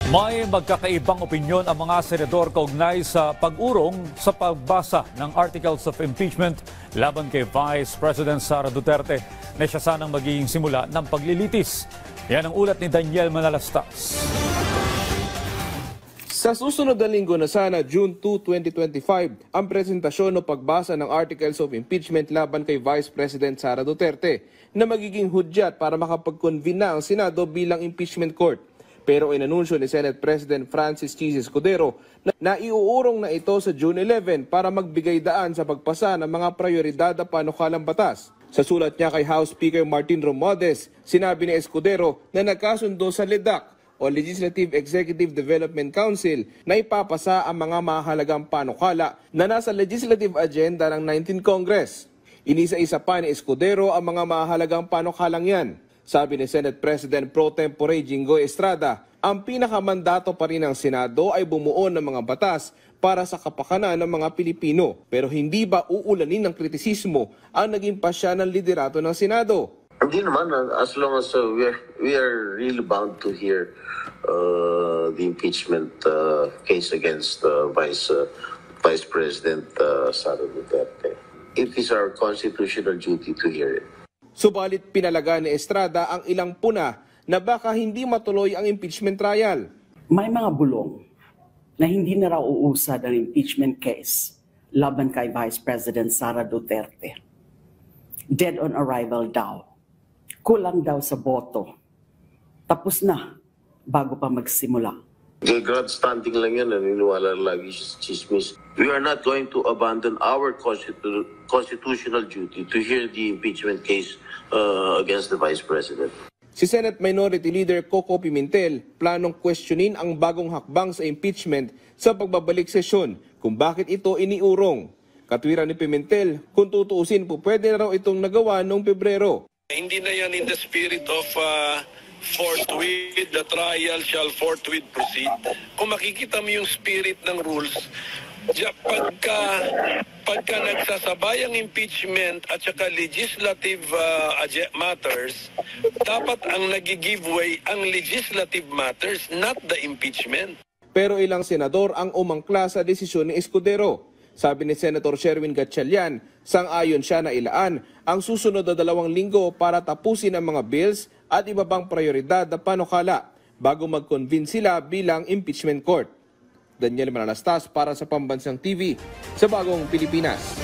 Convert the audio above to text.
May magkakaibang opinyon ang mga senador kaugnay sa pag-urong sa pagbasa ng Articles of Impeachment laban kay Vice President Sara Duterte na siya sanang magiging simula ng paglilitis. Yan ang ulat ni Daniel Manalastas. Sa susunod na linggo na sana, June 2, 2025, ang presentasyon o pagbasa ng Articles of Impeachment laban kay Vice President Sara Duterte na magiging hudyat para makapag-convene na ang Senado bilang impeachment court. Pero inanunsyo ni Senate President Francis Chis Escudero na iuurong na ito sa June 11 para magbigay daan sa pagpasa ng mga prioridad na panukalang batas. Sa sulat niya kay House Speaker Martin Romualdez, sinabi ni Escudero na nagkasundo sa LEDAC o Legislative Executive Development Council na ipapasa ang mga mahalagang panukala na nasa legislative agenda ng 19th Congress. Inisa-isa pa ni Escudero ang mga mahalagang panukalang yan. Sabi ni Senate President Pro Tempore Jinggoy Estrada, ang pinakamandato pa rin ng Senado ay bumuo ng mga batas para sa kapakanan ng mga Pilipino. Pero hindi ba uulanin ng kritisismo ang naging pasya ng liderato ng Senado? Hindi naman, as long as we are really bound to hear the impeachment case against Vice President Sara Duterte. It is our constitutional duty to hear it. Subalit pinalaga ni Estrada ang ilang puna na baka hindi matuloy ang impeachment trial. May mga bulong na hindi na raw uusad ang impeachment case laban kay Vice President Sara Duterte. Dead on arrival daw. Kulang daw sa boto. Tapos na bago pa magsimula. Grandstanding lang yan, naniniwala lagi sa chismis. We are not going to abandon our constitutional duty to hear the impeachment case against the Vice President. Si Senate Minority Leader Coco Pimentel planong questionin ang bagong hakbang sa impeachment sa pagbabalik sesyon kung bakit ito iniurong. Katwiran ni Pimentel, kung tutuusin po pwede na raw itong nagawa noong Pebrero. Hindi na yan in the spirit of forthwith, the trial shall forthwith proceed. Kung makikita mo yung spirit ng rules, pagka nagsasabay ang impeachment at saka legislative matters, dapat ang nag-give way ang legislative matters, not the impeachment. Pero ilang senador ang umangkla sa desisyon ni Escudero. Sabi ni Senator Sherwin Gatchalian, sang-ayon siya na ilaan ang susunod na 2 linggo para tapusin ang mga bills at iba pang prioridad na panukala bago mag-convene sila bilang impeachment court. Daniel Manalastas para sa Pambansang TV sa Bagong Pilipinas.